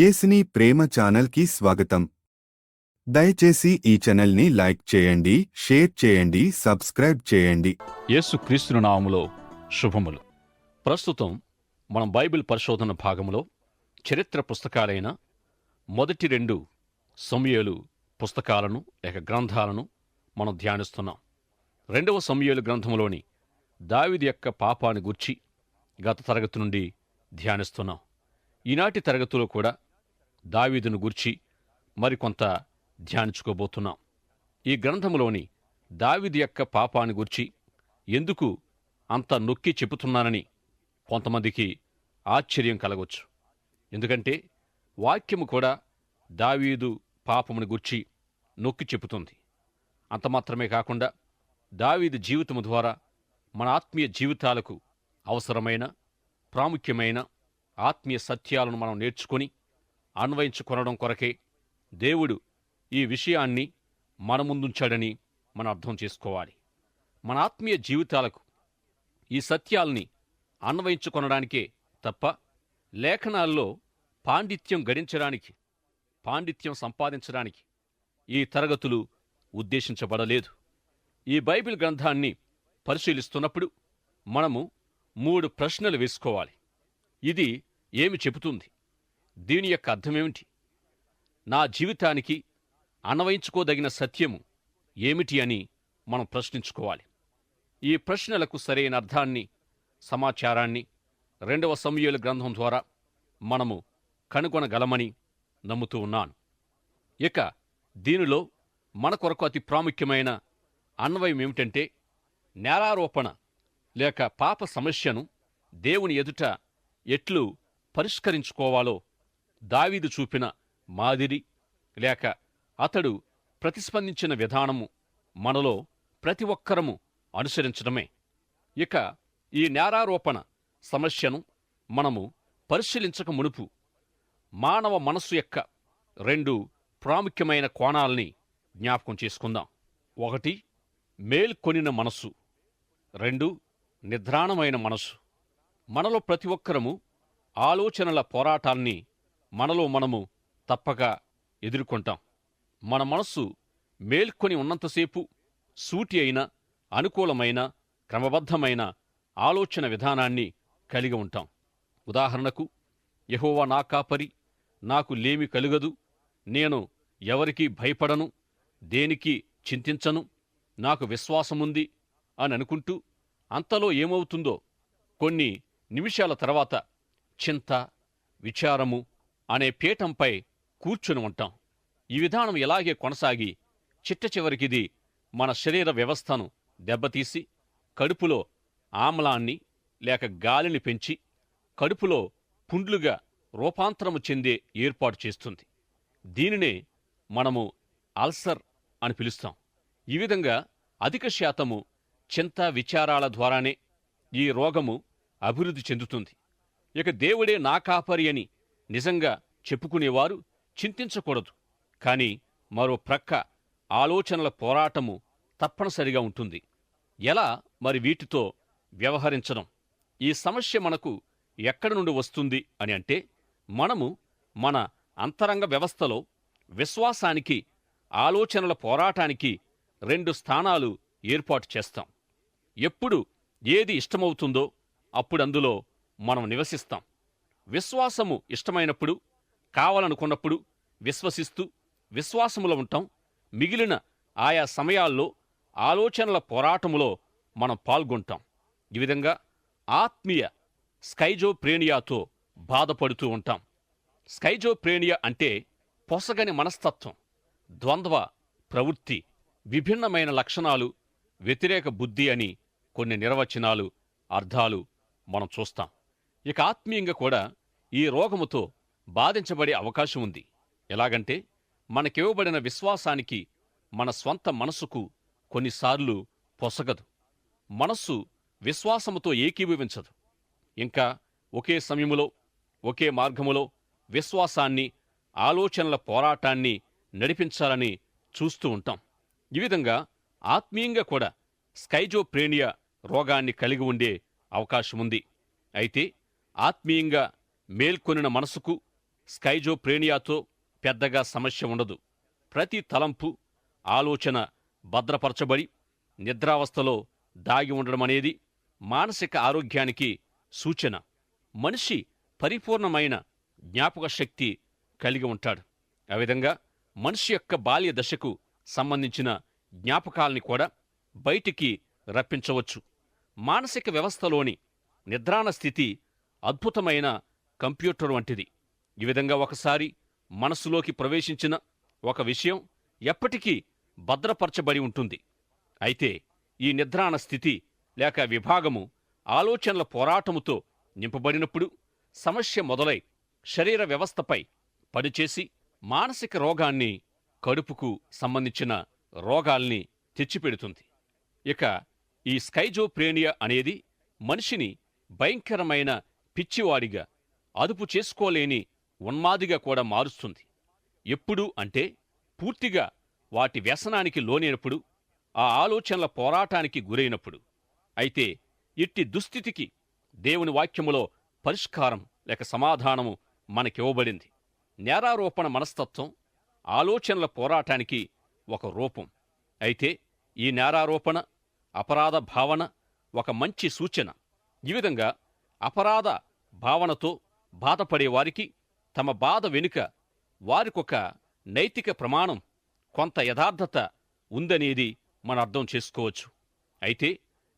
యేసుని ప్రేమ ఛానల్కి స్వాగతం. దయచేసి ఈ ఛానల్ని లైక్ చేయండి, షేర్ చేయండి, సబ్స్క్రైబ్ చేయండి. యేసు క్రీస్తు నామములో శుభములు. ప్రస్తుతం మనం బైబిల్ పరిశోధన భాగంలో చరిత్ర పుస్తకాలైన మొదటి 2 సమూయేలు పుస్తకాలను లేక గ్రంథాలను మనం ధ్యానిస్తున్నాం. 2వ సమూయేలు గ్రంథంలోని దావీదు యొక్క పాపాన్ని గూర్చి గత తరగతి నుండి ధ్యానిస్తున్నాం. ఈనాటి తరగతిలో కూడా దావీదును గూర్చి మరికొంత ధ్యానించుకోబోతున్నాం. ఈ గ్రంథంలోని దావీదు యొక్క పాపాన్ని గూర్చి ఎందుకు అంత నొక్కి చెబుతున్నానని కొంతమందికి ఆశ్చర్యం కలగవచ్చు. ఎందుకంటే వాక్యము కూడా దావీదు పాపముని గూర్చి నొక్కి చెబుతుంది. అంత మాత్రమే కాకుండా దావీదు జీవితము ద్వారా మన ఆత్మీయ జీవితాలకు అవసరమైన ప్రాముఖ్యమైన ఆత్మీయ సత్యాలను మనం నేర్చుకొని అన్వయించుకొనడం కొరకే దేవుడు ఈ విషయాన్ని మన ముందుంచాడని మనం అర్థం చేసుకోవాలి. మన ఆత్మీయ జీవితాలకు ఈ సత్యాల్ని అన్వయించుకొనడానికే తప్ప లేఖనాల్లో పాండిత్యం గడించడానికి, పాండిత్యం సంపాదించడానికి ఈ తరగతులు ఉద్దేశించబడలేదు. ఈ బైబిల్ గ్రంథాన్ని పరిశీలిస్తున్నప్పుడు మనము 3 ప్రశ్నలు వేసుకోవాలి. ఇది ఏమి చెబుతుంది? దీని యొక్క అర్థమేమిటి? నా జీవితానికి అన్వయించుకోదగిన సత్యము ఏమిటి అని మనం ప్రశ్నించుకోవాలి. ఈ ప్రశ్నలకు సరైన అర్థాన్ని, సమాచారాన్ని 2వ సమూయేలు గ్రంథం ద్వారా మనము కనుగొనగలమని నమ్ముతూ ఉన్నాను. ఇక దీనిలో మన కొరకు అతి ప్రాముఖ్యమైన అన్వయం ఏమిటంటే, నేరారోపణ లేక పాప సమస్యను దేవుని ఎదుట ఎట్లు పరిష్కరించుకోవాలో దావీదు చూపిన మాదిరి లేక అతడు ప్రతిస్పందించిన విధానము మనలో ప్రతి ఒక్కరము అనుసరించడమే. ఇక ఈ నేరారోపణ సమస్యను మనము పరిశీలించక మునుపు మానవ మనస్సు యొక్క 2 ప్రాముఖ్యమైన కోణాల్ని జ్ఞాపకం చేసుకుందాం. 1 మేల్కొనిన మనస్సు, 2 నిద్రాణమైన మనస్సు. మనలో ప్రతి ఒక్కరము ఆలోచనల పోరాటాల్ని మనలో మనము తప్పక ఎదుర్కొంటాం. మన మనస్సు మేల్కొని ఉన్నంతసేపు సూటి అయిన, అనుకూలమైన, క్రమబద్ధమైన ఆలోచన విధానాన్ని కలిగి ఉంటాం. ఉదాహరణకు, యెహోవా నా కాపరి, నాకు లేమి కలుగదు, నేను ఎవరికీ భయపడను, దేనికి చింతించను, నాకు విశ్వాసముంది అని అనుకుంటూ అంతలో ఏమవుతుందో కొన్ని నిమిషాల తర్వాత చింత, విచారము అనే పీఠంపై కూర్చుని ఉంటాం. ఈ విధానం ఇలాగే కొనసాగి చిట్ట చివరికిది మన శరీర వ్యవస్థను దెబ్బతీసి కడుపులో ఆమ్లాన్ని లేక గాలిని పెంచి కడుపులో పుండ్లుగా రూపాంతరము చెందే ఏర్పాటు చేస్తుంది. దీనినే మనము అల్సర్ అని పిలుస్తాం. ఈ విధంగా అధిక శాతము చింత, విచారాల ద్వారానే ఈ రోగము అభివృద్ధి చెందుతుంది. ఇక దేవుడే నా కాపరి అని నిజంగా చెప్పుకునేవారు చింతించకూడదు. కాని మరో ప్రక్క ఆలోచనల పోరాటము తప్పనిసరిగా ఉంటుంది. ఎలా మరి వీటితో వ్యవహరించడం? ఈ సమస్య మనకు ఎక్కడి నుండి వస్తుంది అని అంటే, మనము మన అంతరంగ వ్యవస్థలో విశ్వాసానికి, ఆలోచనల పోరాటానికి 2 స్థానాలు ఏర్పాటు చేస్తాం. ఎప్పుడు ఏది ఇష్టమవుతుందో అప్పుడు అందులో మనం నివసిస్తాం. విశ్వాసము ఇష్టమైనప్పుడు, కావాలనుకున్నప్పుడు విశ్వసిస్తూ విశ్వాసములో ఉంటాం. మిగిలిన ఆయా సమయాల్లో ఆలోచనల పోరాటములో మనం పాల్గొంటాం. ఈ విధంగా ఆత్మీయ స్కైజోప్రేనియాతో బాధపడుతూ ఉంటాం. స్కైజోప్రేనియా అంటే పొసగని మనస్తత్వం, ద్వంద్వ ప్రవృత్తి, విభిన్నమైన లక్షణాలు, వ్యతిరేక బుద్ధి అని కొన్ని నిర్వచనాలు, అర్థాలు మనం చూస్తాం. ఇక ఆత్మీయంగా కూడా ఈ రోగముతో బాధించబడే అవకాశం ఉంది. ఎలాగంటే, మనకివ్వబడిన విశ్వాసానికి మన స్వంత మనసుకు కొన్నిసార్లు పొసగదు. మనస్సు విశ్వాసముతో ఏకీభవించదు. ఇంకా ఒకే సమయములో, ఒకే మార్గములో విశ్వాసాన్ని, ఆలోచనల పోరాటాన్ని నడిపించాలని చూస్తూ ఉంటాం. ఈ విధంగా ఆత్మీయంగా కూడా స్కైజోప్రేనియా రోగాన్ని కలిగి ఉండే అవకాశముంది. అయితే ఆత్మీయంగా మేల్కొనిన మనసుకు స్కైజోప్రేనియాతో పెద్దగా సమస్య ఉండదు. ప్రతి తలంపు, ఆలోచన భద్రపరచబడి నిద్రావస్థలో దాగి ఉండడమనేది మానసిక ఆరోగ్యానికి సూచన. మనిషి పరిపూర్ణమైన జ్ఞాపక శక్తి కలిగి ఉంటాడు. ఆ విధంగా మనిషి యొక్క బాల్య దశకు సంబంధించిన జ్ఞాపకాల్ని కూడా బయటికి రప్పించవచ్చు. మానసిక వ్యవస్థలోని నిద్రాణ స్థితి అద్భుతమైన కంప్యూటర్ వంటిది. ఈ విధంగా ఒకసారి మనస్సులోకి ప్రవేశించిన ఒక విషయం ఎప్పటికీ భద్రపరచబడి ఉంటుంది. అయితే ఈ నిద్రాణ స్థితి లేక విభాగము ఆలోచనల పోరాటముతో నింపబడినప్పుడు సమస్య మొదలై శరీర వ్యవస్థపై పనిచేసి మానసిక రోగాన్ని, కడుపుకు సంబంధించిన రోగాల్ని తెచ్చిపెడుతుంది. ఇక ఈ స్కైజోప్రేనియా అనేది మనిషిని భయంకరమైన పిచ్చివాడిగా, అదుపు చేసుకోలేని ఉన్మాదిగా కూడా మారుస్తుంది. ఎప్పుడు అంటే పూర్తిగా వాటి వ్యసనానికి లోనైనప్పుడు, ఆ ఆలోచనల పోరాటానికి గురైనప్పుడు. అయితే ఇట్టి దుస్థితికి దేవుని వాక్యములో పరిష్కారం లేక సమాధానము మనకివ్వబడింది. నేరారోపణ మనస్తత్వం ఆలోచనల పోరాటానికి ఒక రూపం. అయితే ఈ నేరారోపణ, అపరాధ భావన ఒక మంచి సూచన. ఈ విధంగా అపరాధ భావనతో బాధపడేవారికి తమ బాధ వెనుక వారికొక నైతిక ప్రమాణం, కొంత యథార్థత ఉందనేది మనం అర్థం చేసుకోవచ్చు. అయితే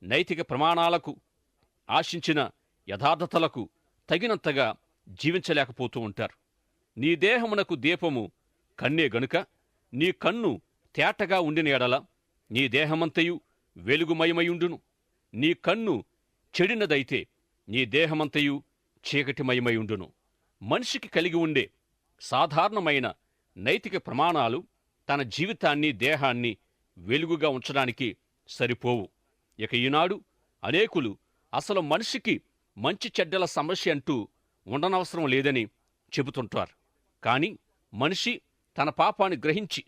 నైతిక ప్రమాణాలకు, ఆశించిన యథార్థతలకు తగినంతగా జీవించలేకపోతూ ఉంటారు. నీ దేహమునకు దీపము కన్నే గనుక నీ కన్ను తేటగా ఉండిన ఎడల నీ దేహమంతయు వెలుగుమయమయుండును. నీ కన్ను చెడినదైతే నీ దేహమంతయు చీకటిమయమయుండును. మనిషికి కలిగి ఉండే సాధారణమైన నైతిక ప్రమాణాలు తన జీవితాన్ని, దేహాన్ని వెలుగుగా ఉంచడానికి సరిపోవు. ఇక ఈనాడు అనేకులు అసలు మనిషికి మంచి చెడ్డల సమస్య అంటూ ఉండనవసరం లేదని చెబుతుంటారు. కాని మనిషి తన పాపాన్ని గ్రహించి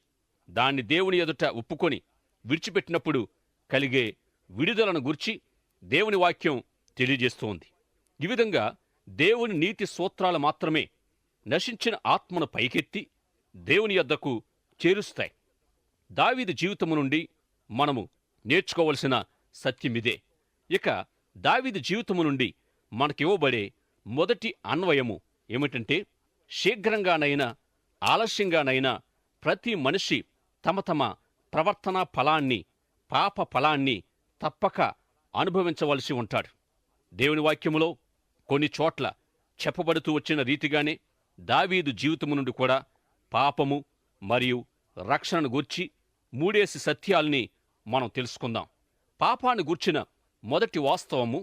దాన్ని దేవుని ఎదుట ఒప్పుకొని విడిచిపెట్టినప్పుడు కలిగే విడుదలను గురించి దేవుని వాక్యం తెలియజేస్తోంది. ఈ విధంగా దేవుని నీతి సూత్రాలు మాత్రమే నశించిన ఆత్మను పైకెత్తి దేవుని యొద్దకు చేరుస్తాయి. దావీదు జీవితము నుండి మనము నేర్చుకోవలసిన సత్యమిదే. ఇక దావీదు జీవితము నుండి మనకివ్వబడే మొదటి అన్వయము ఏమిటంటే, శీఘ్రంగానైనా ఆలస్యంగానైనా ప్రతి మనిషి తమ తమ ప్రవర్తనా ఫలాన్ని, పాప ఫలాన్ని తప్పక అనుభవించవలసి ఉంటాడు. దేవుని వాక్యములో కొన్ని చోట్ల చెప్పబడుతూ వచ్చిన రీతిగానే దావీదు జీవితము నుండి కూడా పాపము మరియు రక్షణను గూర్చి మూడేసి సత్యాల్ని మనం తెలుసుకుందాం. పాపాన్ని గూర్చిన మొదటి వాస్తవము,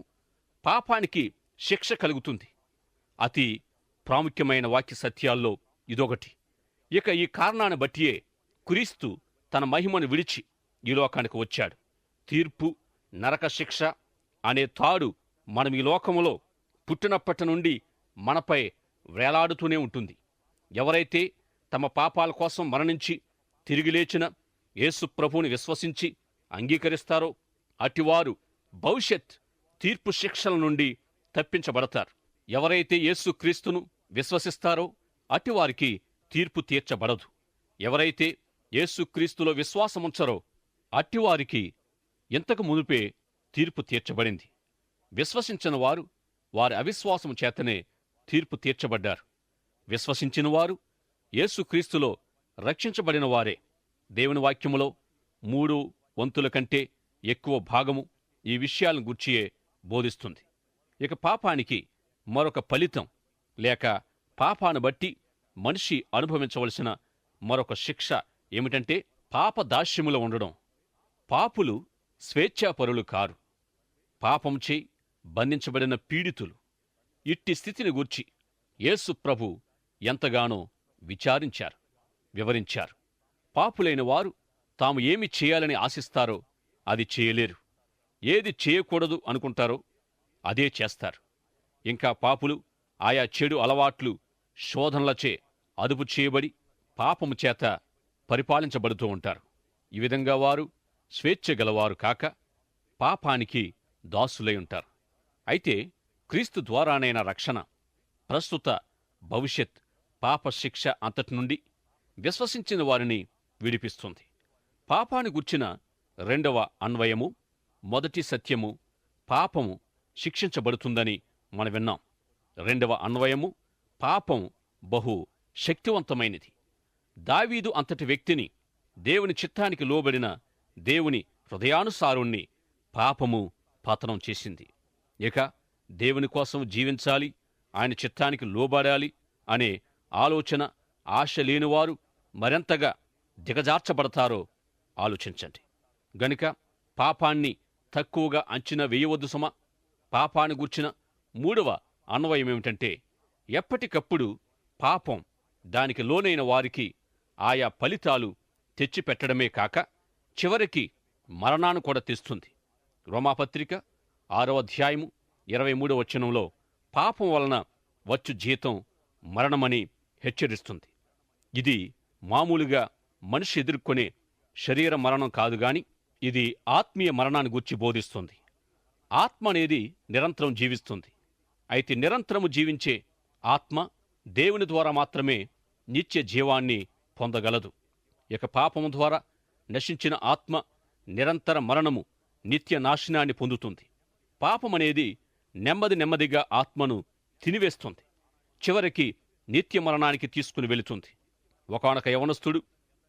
పాపానికి శిక్ష కలుగుతుంది. అతి ప్రాముఖ్యమైన వాక్య సత్యాల్లో ఇదొకటి. ఇక ఈ కారణాన్ని బట్టియే క్రీస్తు తన మహిమను విడిచి ఈ లోకానికి వచ్చాడు. తీర్పు, నరక శిక్ష అనే తాడు మనం ఈ లోకములో పుట్టినప్పటి నుండి మనపై వేలాడుతూనే ఉంటుంది. ఎవరైతే తమ పాపాల కోసం మరణించి తిరిగి లేచిన యేసు ప్రభువుని విశ్వసించి అంగీకరిస్తారో అటివారు భవిష్యత్ తీర్పు శిక్షల నుండి తప్పించబడతారు. ఎవరైతే యేసు క్రీస్తును విశ్వసిస్తారో అటివారికి తీర్పు తీర్చబడదు. ఎవరైతే యేసుక్రీస్తులో విశ్వాసముంచరో అట్టివారికి ఇంతకు మునుపే తీర్పు తీర్చబడింది. విశ్వసించిన వారు వారి అవిశ్వాసము చేతనే తీర్పు తీర్చబడ్డారు. విశ్వసించిన వారు యేసుక్రీస్తులో రక్షించబడిన వారే. దేవుని వాక్యములో 3 వంతుల కంటే ఎక్కువ భాగము ఈ విషయాలను గూర్చియే బోధిస్తుంది. ఇక పాపానికి మరొక ఫలితం లేక పాపాను బట్టి మనిషి అనుభవించవలసిన మరొక శిక్ష ఏమిటంటే పాప దాస్యములో ఉండడం. పాపులు స్వేచ్ఛాపరులు కారు, పాపంచే బంధించబడిన పీడితులు. ఇట్టి స్థితిని గూర్చి యేసు ప్రభు ఎంతగానో విచారించారు, వివరించారు. పాపులైన వారు తాము ఏమి చేయాలని ఆశిస్తారో అది చేయలేరు. ఏది చేయకూడదు అనుకుంటారో అదే చేస్తారు. ఇంకా పాపులు ఆయా చెడు అలవాట్లు, శోధనలచే అదుపు చేయబడి పాపము చేత పరిపాలించబడుతూ ఉంటారు. ఈ విధంగా వారు స్వేచ్ఛ గలవారు కాక పాపానికి దాసులై ఉంటారు. అయితే క్రీస్తు ద్వారానైన రక్షణ, ప్రస్తుత భవిష్యత్ పాప శిక్ష అంతటి నుండి విశ్వసించిన వారిని విడిపిస్తుంది. పాపాన్ని గుర్చిన రెండవ అన్వయము, మొదటి సత్యము, పాపము శిక్షించబడుతుందని మనం విన్నాం. రెండవ అన్వయము, పాపం బహు శక్తివంతమైనది. దావీదు అంతటి వ్యక్తిని, దేవుని చిత్తానికి లోబడిన దేవుని హృదయానుసారుణ్ణి పాపము పతనం చేసింది. ఇక దేవుని కోసం జీవించాలి, ఆయన చిత్తానికి లోబడాలి అనే ఆలోచన, ఆశ లేనివారు మరెంతగా దిగజార్చబడతారో ఆలోచించండి. గనుక పాపాన్ని తక్కువగా అంచనా వేయవద్దు సుమా. పాపాన్ని గూర్చిన మూడవ అన్వయమేమిటంటే, ఎప్పటికప్పుడు పాపం దానికి లోనైన వారికి ఆయా ఫలితాలు తెచ్చిపెట్టడమే కాక చివరికి మరణాన్ని కూడా తెస్తుంది. రోమాపత్రిక 6వ అధ్యాయము 23వ వచనంలో పాపం వలన వచ్చు జీతం మరణమని హెచ్చరిస్తుంది. ఇది మామూలుగా మనిషి ఎదుర్కొనే శరీర మరణం కాదుగాని ఇది ఆత్మీయ మరణాన్ని గూర్చి బోధిస్తుంది. ఆత్మ అనేది నిరంతరం జీవిస్తుంది. అయితే నిరంతరము జీవించే ఆత్మ దేవుని ద్వారా మాత్రమే నిత్య జీవాన్ని పొందగలదు. ఇక పాపము ద్వారా నశించిన ఆత్మ నిరంతర మరణము, నిత్య నాశనాన్ని పొందుతుంది. పాపమనేది నెమ్మదిగా ఆత్మను తినివేస్తుంది, చివరికి నిత్య మరణానికి తీసుకుని వెళుతుంది. ఒకానొక యవనస్తుడు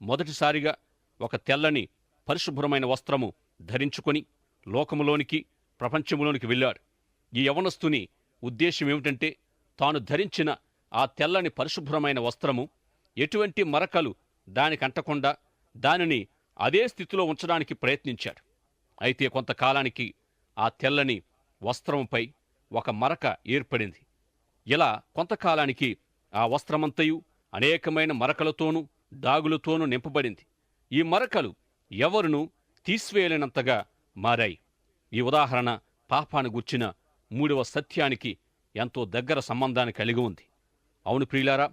మొదటిసారిగా ఒక తెల్లని పరిశుభ్రమైన వస్త్రము ధరించుకొని లోకములోనికి, ప్రపంచములోనికి వెళ్ళాడు. ఈ యవనస్తుని ఉద్దేశమేమిటంటే, తాను ధరించిన ఆ తెల్లని పరిశుభ్రమైన వస్త్రము ఎటువంటి మరకలు దానికంటకుండా దానిని అదే స్థితిలో ఉంచడానికి ప్రయత్నించాడు. అయితే కొంతకాలానికి ఆ తెల్లని వస్త్రముపై ఒక మరక ఏర్పడింది. ఇలా కొంతకాలానికి ఆ వస్త్రమంతయు అనేకమైన మరకలతోనూ దాగులతోనూ నింపబడింది. ఈ మరకలు ఎవరునూ తీసివేయలేనంతగా మారాయి. ఈ ఉదాహరణ పాపాన్ని గూర్చిన మూడవ సత్యానికి ఎంతో దగ్గర సంబంధాన్ని కలిగి ఉంది. అవును ప్రియులారా,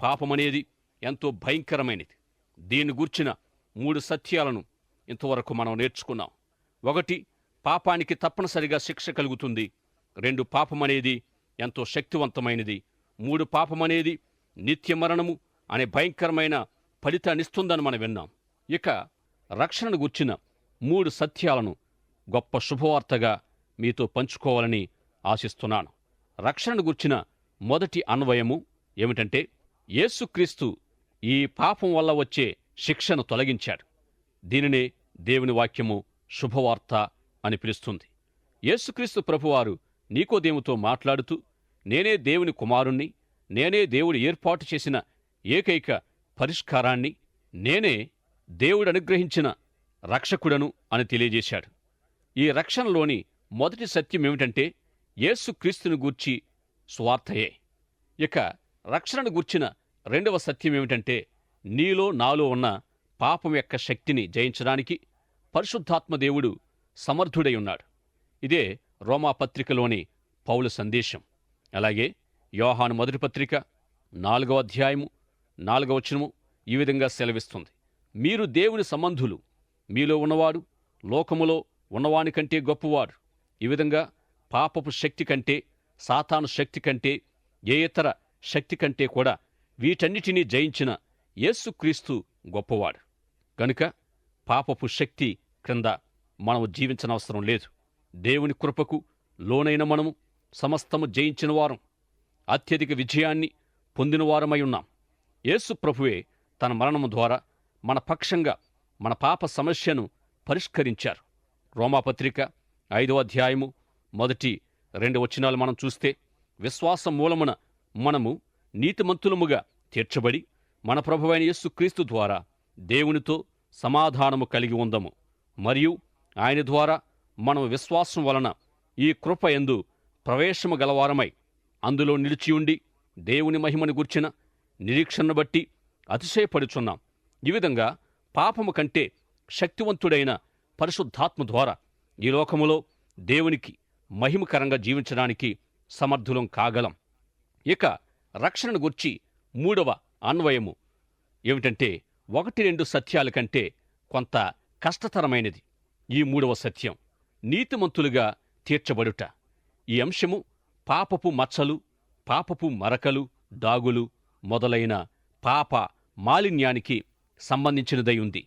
పాపమనేది ఎంతో భయంకరమైనది. దీన్ని గూర్చిన 3 సత్యాలను ఇంతవరకు మనం నేర్చుకున్నాం. 1, పాపానికి తప్పనిసరిగా శిక్ష కలుగుతుంది. 2, పాపమనేది ఎంతో శక్తివంతమైనది. 3, పాపమనేది నిత్య మరణము అనే భయంకరమైన ఫలితాన్నిస్తుందని మనం విన్నాం. ఇక రక్షణను గూర్చిన 3 సత్యాలను గొప్ప శుభవార్తగా మీతో పంచుకోవాలని ఆశిస్తున్నాను. రక్షణను గూర్చిన మొదటి అన్వయము ఏమిటంటే, యేసుక్రీస్తు ఈ పాపం వల్ల వచ్చే శిక్షను తొలగించాడు. దీనినే దేవుని వాక్యము శుభవార్త అని పిలుస్తుంది. యేసుక్రీస్తు ప్రభువారు నీకోదేముతో మాట్లాడుతూ, నేనే దేవుని కుమారుణ్ణి, నేనే దేవుడు ఏర్పాటు చేసిన ఏకైక పరిష్కారాన్ని, నేనే దేవుడు అనుగ్రహించిన రక్షకుడను అని తెలియజేశాడు. ఈ రక్షణలోని మొదటి సత్యం ఏమిటంటే, యేసుక్రీస్తుని గూర్చి సువార్తయే. ఇక రక్షణను గూర్చిన రెండవ సత్యం ఏమిటంటే, నీలో నాలో ఉన్న పాపం యొక్క శక్తిని జయించడానికి పరిశుద్ధాత్మ దేవుడు సమర్థుడై ఉన్నాడు. ఇదే రోమాపత్రికలోని పౌలు సందేశం. అలాగే యోహాను మొదటి పత్రిక 4వ అధ్యాయము 4వ వచనము ఈ విధంగా సెలవిస్తుంది, మీరు దేవుని సంబంధులు, మీలో ఉన్నవాడు లోకములో ఉన్నవానికంటే గొప్పవాడు. ఈ విధంగా పాపపు శక్తి కంటే, సాతాను శక్తి కంటే, ఏ ఇతర శక్తి కంటే కూడా వీటన్నిటినీ జయించిన యేసుక్రీస్తు గొప్పవాడు. కనుక పాపపు శక్తి క్రింద మనము జీవించనవసరం లేదు. దేవుని కృపకు లోనైన మనము సమస్తము జయించిన వారం, అత్యధిక విజయాన్ని పొందినవారమై ఉన్నాం. యేసు ప్రభువే తన మరణము ద్వారా మన పక్షంగా మన పాప సమస్యను పరిష్కరించారు. రోమాపత్రిక 5వ అధ్యాయము 1, 2 వచనాలు మనం చూస్తే, విశ్వాసం మూలమున మనము నీతిమంతులముగా తీర్చబడి మన ప్రభువైన యేసుక్రీస్తు ద్వారా దేవునితో సమాధానము కలిగి ఉందము. మరియు ఆయన ద్వారా మనం విశ్వాసం వలన ఈ కృప యందు ప్రవేశము గలవారమై అందులో నిలిచియుండి దేవుని మహిమను గుర్చిన నిరీక్షణను బట్టి అతిశయపడుచున్నాం. ఈ విధంగా పాపము కంటే శక్తివంతుడైన పరిశుద్ధాత్మ ద్వారా ఈ లోకములో దేవునికి మహిమకరంగా జీవించడానికి సమర్థులం కాగలం. ఇక రక్షణను గుర్చి మూడవ అన్వయము ఏమిటంటే, 1-2 సత్యాల కంటే కొంత కష్టతరమైనది. ఈ మూడవ సత్యం నీతిమంతులుగా తీర్చబడుట. ఈ అంశము పాపపు మచ్చలు, పాపపు మరకలు, దాగులు మొదలైన పాప మాలిన్యానికి సంబంధించినదై ఉంది.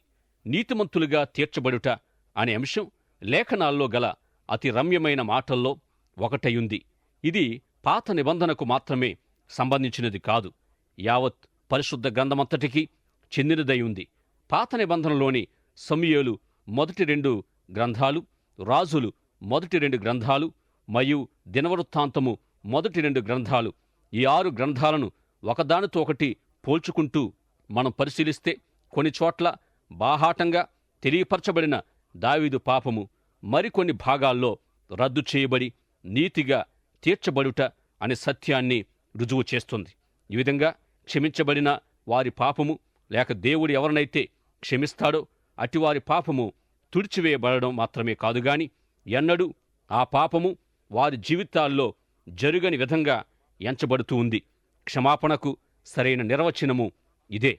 నీతిమంతులుగా తీర్చబడుట అనే అంశం లేఖనాల్లో గల అతి రమ్యమైన మాటల్లో ఒకటయుంది. ఇది పాత నిబంధనకు మాత్రమే సంబంధించినది కాదు, యావత్ పరిశుద్ధ గ్రంథమంతటికీ చెందినదై ఉంది. పాత నిబంధనలోని సమూయేలు మొదటి 2 గ్రంథాలు, రాజులు మొదటి 2 గ్రంథాలు మరియు దినవృత్తాంతము మొదటి 2 గ్రంథాలు, ఈ 6 గ్రంథాలను ఒకదానితో ఒకటి పోల్చుకుంటూ మనం పరిశీలిస్తే కొన్ని చోట్ల బాహాటంగా తెలియపరచబడిన దావీదు పాపము మరికొన్ని భాగాల్లో రద్దు చేయబడి నీతిగా తీర్చబడుట అనే సత్యాన్ని రుజువు చేస్తుంది. ఈ విధంగా క్షమించబడిన వారి పాపము లేక దేవుడు ఎవరినైతే క్షమిస్తాడో అటివారి పాపము తుడిచివేయబడడం మాత్రమే కాదుగాని ఎన్నడూ ఆ పాపము వారి జీవితాల్లో జరుగని విధంగా ఎంచబడుతూ ఉంది. క్షమాపణకు సరైన నిర్వచనము ఇదే.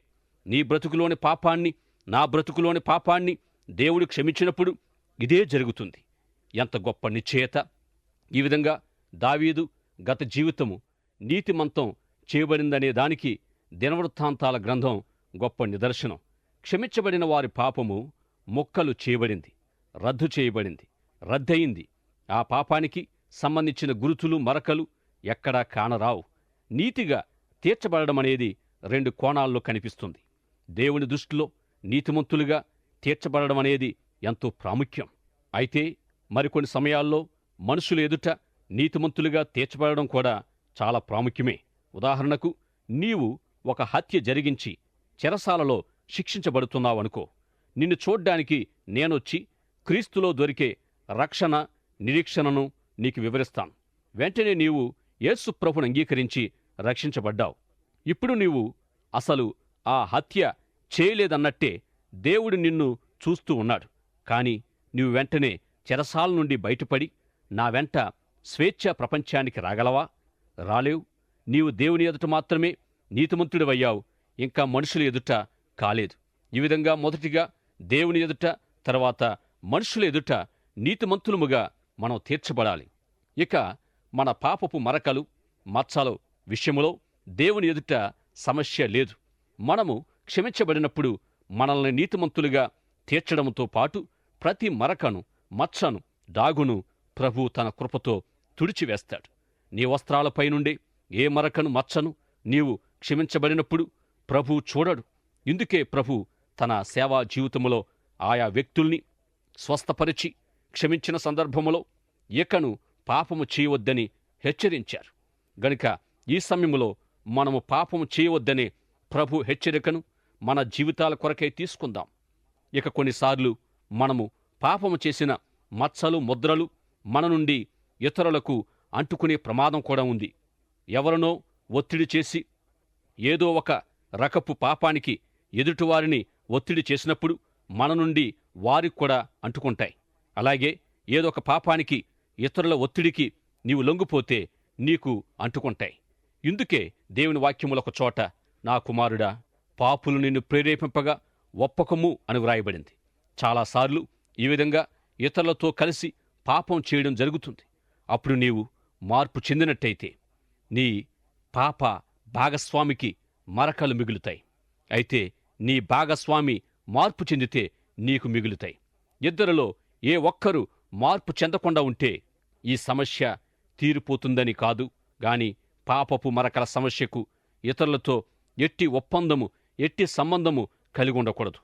నీ బ్రతుకులోని పాపాన్ని, నా బ్రతుకులోని పాపాన్ని దేవుడు క్షమించినప్పుడు ఇదే జరుగుతుంది. ఎంత గొప్ప నిశ్చయత! ఈ విధంగా దావీదు గత జీవితము నీతిమంతం చేయబడిందనే దానికి దినవృత్తాంతాల గ్రంథం గొప్ప నిదర్శనం. క్షమించబడిన వారి పాపము ముక్కలు చేయబడింది, రద్దు చేయబడింది, రద్దయింది. ఆ పాపానికి సంబంధించిన గురుతులు, మరకలు ఎక్కడా కానరావు. నీతిగా తీర్చబడమనేది 2 కోణాల్లో కనిపిస్తుంది. దేవుని దృష్టిలో నీతిమంతులుగా తీర్చబడమనేది ఎంతో ప్రాముఖ్యం. అయితే మరికొన్ని సమయాల్లో మనుషుల ఎదుట నీతిమంతులుగా తీర్చబడడం కూడా చాలా ప్రాముఖ్యమే. ఉదాహరణకు, నీవు ఒక హత్య జరిగించి చెరసాలలో శిక్షించబడుతున్నావనుకో. నిన్ను చూడ్డానికి నేనొచ్చి క్రీస్తులో దొరికే రక్షణ నిరీక్షణను నీకు వివరిస్తాను. వెంటనే నీవు యేసు ప్రభువును అంగీకరించి రక్షించబడ్డావు. ఇప్పుడు నీవు అసలు ఆ హత్య చేయలేదన్నట్టే దేవుడు నిన్ను చూస్తూ ఉన్నాడు. కాని నీవు వెంటనే చెరసాల నుండి బయటపడి నా వెంట స్వేచ్ఛా ప్రపంచానికి రాగలవా? రాలేవు. నీవు దేవుని ఎదుట మాత్రమే నీతిమంతుడివయ్యావు, ఇంకా మనుషుల ఎదుట కాలేదు. ఈ విధంగా మొదటిగా దేవుని ఎదుట, తర్వాత మనుషుల ఎదుట నీతిమంతులముగా మనం తీర్చబడాలి. ఇక మన పాపపు మరకలు, మచ్చలు విషయములో దేవుని ఎదుట సమస్య లేదు. మనము క్షమించబడినప్పుడు మనల్ని నీతిమంతులుగా తీర్చడంతో పాటు ప్రతి మరకను, మచ్చను, డాగును ప్రభు తన కృపతో తుడిచివేస్తాడు. నీ వస్త్రాలపై నుండి ఏ మరకను, మచ్చను నీవు క్షమించబడినప్పుడు ప్రభు చూడడు. ఇందుకే ప్రభు తన సేవా జీవితంలో ఆయా వ్యక్తుల్ని స్వస్థపరిచి క్షమించిన సందర్భములో ఇకను పాపము చేయవద్దని హెచ్చరించారు. గనుక ఈ సమయంలో మనము పాపము చేయవద్దనే ప్రభు హెచ్చరికను మన జీవితాల కొరకై తీసుకుందాం. ఇక కొన్నిసార్లు మనము పాపము చేసిన మచ్చలు, ముద్రలు మన నుండి ఇతరులకు అంటుకునే ప్రమాదం కూడా ఉంది. ఎవరినో ఒత్తిడి చేసి ఏదో ఒక రకపు పాపానికి ఎదుటివారిని ఒత్తిడి చేసినప్పుడు మన నుండి వారికి కూడా అంటుకుంటాయి. అలాగే ఏదో ఒక పాపానికి ఇతరుల ఒత్తిడికి నీవు లొంగిపోతే నీకు అంటుకుంటాయి. ఇందుకే దేవుని వాక్యములొక చోట, నా కుమారుడా, పాపులు నిన్ను ప్రేరేపింపగా ఒప్పకము అని వ్రాయబడింది. చాలాసార్లు ఈ విధంగా ఇతరులతో కలిసి పాపం చేయడం జరుగుతుంది. అప్పుడు నీవు మార్పు చెందినట్టయితే నీ పాప భాగస్వామికి మరకలు మిగులుతాయి. అయితే నీ భాగస్వామి మార్పు చెందితే నీకు మిగులుతాయి. ఇద్దరిలో ఏ ఒక్కరూ మార్పు చెందకుండా ఉంటే ఈ సమస్య తీరిపోతుందని కాదు గాని పాపపు మరకల సమస్యకు ఇతరులతో ఎట్టి ఒప్పందము, ఎట్టి సంబంధము కలిగి ఉండకూడదు.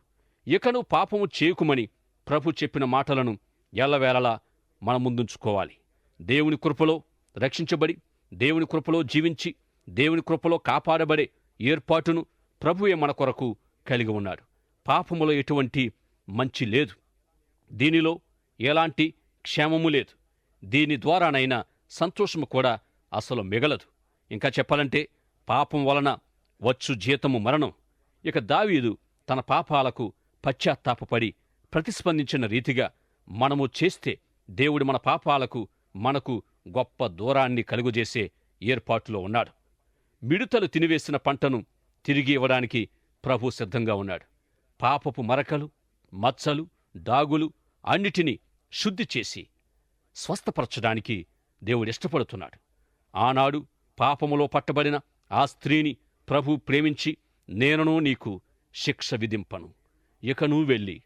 ఇకను పాపము చేయకుమని ప్రభు చెప్పిన మాటలను ఎల్లవేళలా మన ముందుంచుకోవాలి. దేవుని కృపలో రక్షించబడి, దేవుని కృపలో జీవించి, దేవుని కృపలో కాపాడబడే ఏర్పాటును ప్రభువే మన కొరకు కలిగి ఉన్నాడు. పాపములో ఎటువంటి మంచి లేదు, దీనిలో ఎలాంటి క్షేమము లేదు. దీని ద్వారానైనా సంతోషము కూడా అసలు మిగలదు. ఇంకా చెప్పాలంటే పాపం వలన వచ్చు జీతము మరణం. ఇక దావీదు తన పాపాలకు పశ్చాత్తాపపడి ప్రతిస్పందించిన రీతిగా మనము చేస్తే దేవుడు మన పాపాలకు మనకు గొప్ప దూరాన్ని కలుగజేసే ఏర్పాటులో ఉన్నాడు. మిడుతలు తినివేసిన పంటను తిరిగి ఇవ్వడానికి ప్రభు సిద్ధంగా ఉన్నాడు. పాపపు మరకలు, మచ్చలు, డాగులు అన్నిటినీ శుద్ధి చేసి స్వస్థపరచడానికి దేవుడు ఇష్టపడుతున్నాడు. ఆనాడు పాపములో పట్టబడిన ఆ స్త్రీని ప్రభు ప్రేమించి నేనును నీకు శిక్ష విధింపను, ఇకనూ వెళ్ళి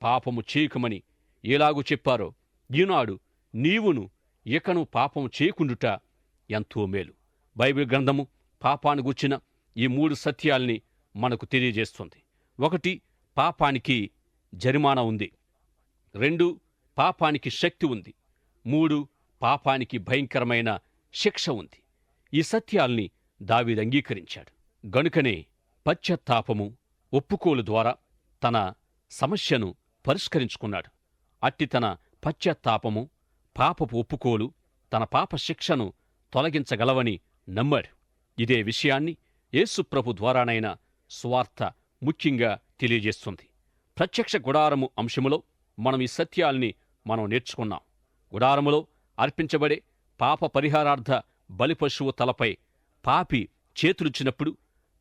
పాపము చేయకమని ఎలాగూ చెప్పారో ఈనాడు నీవును ఇకను పాపము చేయకుండుట ఎంతో మేలు. బైబిల్ గ్రంథము పాపాన్ని గూర్చిన ఈ 3 సత్యాల్ని మనకు తెలియజేస్తుంది. 1, పాపానికి జరిమానా ఉంది. 2, పాపానికి శక్తి ఉంది. 3, పాపానికి భయంకరమైన శిక్ష ఉంది. ఈ సత్యాల్ని దావీదు అంగీకరించాడు. గనుకనే పశ్చాత్తాపము, ఒప్పుకోలు ద్వారా తన సమస్యను పరిష్కరించుకున్నాడు. అట్టి తన పశ్చాత్తాపము, పాపపు ఒప్పుకోలు తన పాప శిక్షను తొలగించగలవని నమ్మాడు. ఇదే విషయాన్ని యేసుప్రభు ద్వారానైనా సువార్త ముఖ్యంగా తెలియజేస్తుంది. ప్రత్యక్ష గుడారము అంశములో మనం ఈ సత్యాల్ని నేర్చుకున్నాం. గుడారములో అర్పించబడే పాప పరిహారార్థ బలిపశువు తలపై పాపి చేతులుచ్చినప్పుడు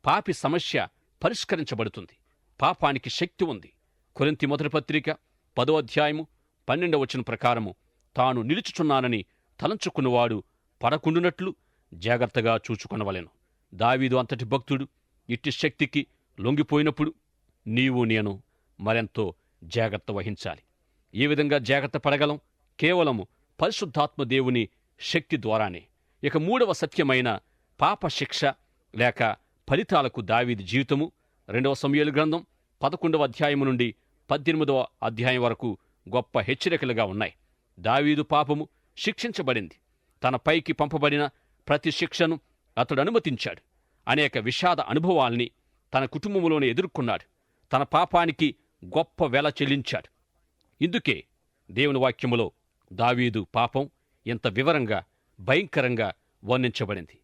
పాపి సమస్య పరిష్కరించబడుతుంది. పాపానికి శక్తి ఉంది. కొరింథీ మొదటి పత్రిక 10వ అధ్యాయము 12వ వచనం ప్రకారము తాను నిలుచుచున్నానని తలంచుకున్నవాడు పడకుండునట్లు జాగ్రత్తగా చూచుకొనవలెను. దావీదు అంతటి భక్తుడు ఇట్టి శక్తికి లొంగిపోయినప్పుడు నీవు నేను మరెంతో జాగ్రత్త వహించాలి. ఏ విధంగా జాగ్రత్త పడగలం? కేవలము పరిశుద్ధాత్మ దేవుని శక్తి ద్వారానే. ఇక 3వ సత్యమైన పాప శిక్ష లేక ఫలితాలకు దావీదు జీవితము 2వ సమూయేలు గ్రంథం 11వ అధ్యాయము నుండి 18వ అధ్యాయం వరకు గొప్ప హెచ్చరికలుగా ఉన్నాయి. దావీదు పాపము శిక్షించబడింది. తన పైకి పంపబడిన ప్రతి శిక్షను అతడు అనుమతించాడు. అనేక విషాద అనుభవాల్ని తన కుటుంబంలోనే ఎదుర్కొన్నాడు. తన పాపానికి గొప్ప వెల చెల్లించాడు. ఇందుకే దేవుని వాక్యములో దావీదు పాపం ఎంత వివరంగా, భయంకరంగా వర్ణించబడింది.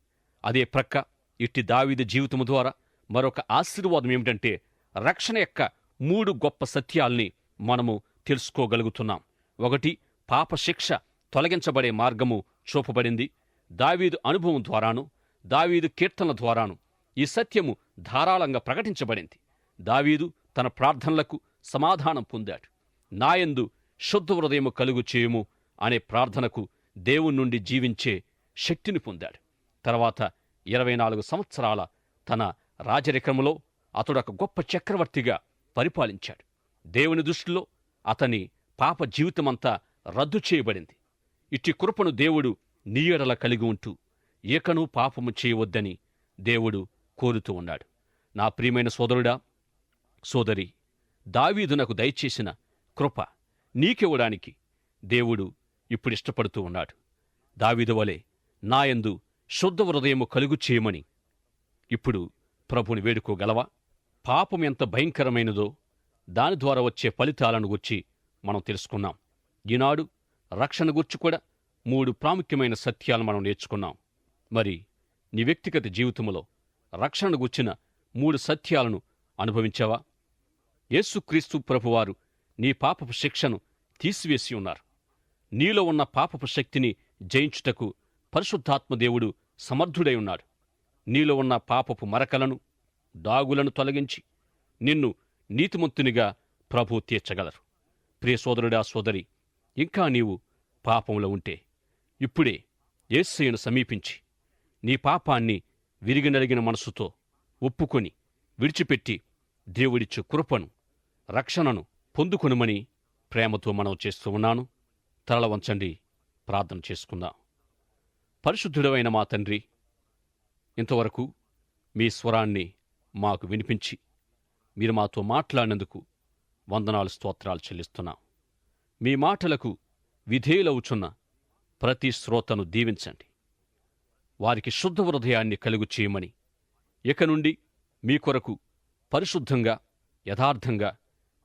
అదే ప్రక్క ఇట్టి దావీదు జీవితము ద్వారా మరొక ఆశీర్వాదం ఏమిటంటే రక్షణ యొక్క 3 గొప్ప సత్యాల్ని మనము తెలుసుకోగలుగుతున్నాం. 1, పాప శిక్ష తొలగించబడే మార్గము చూపబడింది. దావీదు అనుభవం ద్వారాను, దావీదు కీర్తనల ద్వారాను ఈ సత్యము ధారాళంగా ప్రకటించబడింది. దావీదు తన ప్రార్థనలకు సమాధానం పొందాడు. నాయందు శుద్ధ హృదయము కలుగు చేయుము అనే ప్రార్థనకు దేవుని నుండి జీవించే శక్తిని పొందాడు. తర్వాత 24 సంవత్సరాల తన రాజరికములో అతడొక గొప్ప చక్రవర్తిగా పరిపాలించాడు. దేవుని దృష్టిలో అతని పాప జీవితమంతా రద్దు చేయబడింది. ఇట్టి కృపను దేవుడు నీ ఎడల కలిగి ఉంటూ ఏకనూ పాపము చేయవద్దని దేవుడు కోరుతూ ఉన్నాడు. నా ప్రియమైన సోదరుడా, సోదరి, దావీదు నాకు దయచేసిన కృప నీకివ్వడానికి దేవుడు ఇప్పుడు ఇష్టపడుతూ ఉన్నాడు. దావీదు వలె నాయందు శుద్ధ హృదయము కలుగు చేయమని ఇప్పుడు ప్రభుని వేడుకోగలవా? పాపం ఎంత భయంకరమైనదో దాని ద్వారా వచ్చే ఫలితాలను గురించి మనం తెలుసుకున్నాం. ఈనాడు రక్షణ గురించి కూడా 3 ప్రాముఖ్యమైన సత్యాలు మనం నేర్చుకున్నాం. మరి నీ వ్యక్తిగత జీవితంలో రక్షణను గుర్చిన 3 సత్యాలను అనుభవించావా? యేసుక్రీస్తు ప్రభువారు నీ పాపపు శిక్షను తీసివేసి ఉన్నారు. నీలో ఉన్న పాపపు శక్తిని జయించుటకు పరిశుద్ధాత్మదేవుడు సమర్థుడై ఉన్నాడు. నీలో ఉన్న పాపపు మరకలను, దాగులను తొలగించి నిన్ను నీతిమంతునిగా ప్రభు తీర్చగలరు. ప్రియ సోదరుడా, సోదరి, ఇంకా నీవు పాపంలో ఉంటే ఇప్పుడే యేసయ్యను సమీపించి నీ పాపాన్ని విరిగినలిగిన మనసుతో ఒప్పుకొని విడిచిపెట్టి దేవుడిచ్చు కృపను, రక్షణను పొందుకొనుమని ప్రేమతో మనవి చేస్తూ ఉన్నాను. తలల వంచండి, ప్రార్థన చేసుకుందాం. పరిశుద్ధుడవైన మా తండ్రి, ఇంతవరకు మీ స్వరాన్ని మాకు వినిపించి మీరు మాతో మాట్లాడినందుకు వందనాలు, స్తోత్రాలు చెల్లిస్తున్నాం. మీ మాటలకు విధేయులవుచున్న ప్రతి శ్రోతను దీవించండి. వారికి శుద్ధ హృదయాన్ని కలుగు చేయమని, ఇక నుండి మీ కొరకు పరిశుద్ధంగా, యథార్థంగా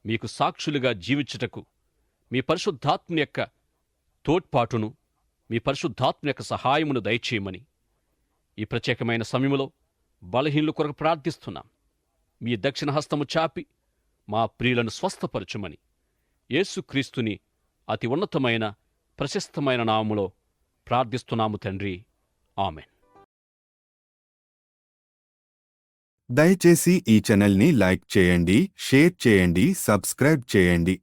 మీకు సాక్షులుగా జీవించుటకు మీ పరిశుద్ధాత్మ యొక్క తోడ్పాటును, మీ పరిశుద్ధాత్మ యొక్క సహాయమును దయచేయమని ఈ ప్రత్యేకమైన సమయంలో బలహీనుల కొరకు ప్రార్థిస్తున్నాం. మీ దక్షిణ హస్తము చాపి మా ప్రియులను స్వస్థపరచుమని యేసుక్రీస్తుని అతి ఉన్నతమైన ప్రశస్తమైన నామములో ప్రార్థిస్తున్నాము తండ్రి. ఆమెన్. దయచేసి ఈ ఛానల్ని లైక్ చేయండి, షేర్ చేయండి, సబ్స్క్రైబ్ చేయండి.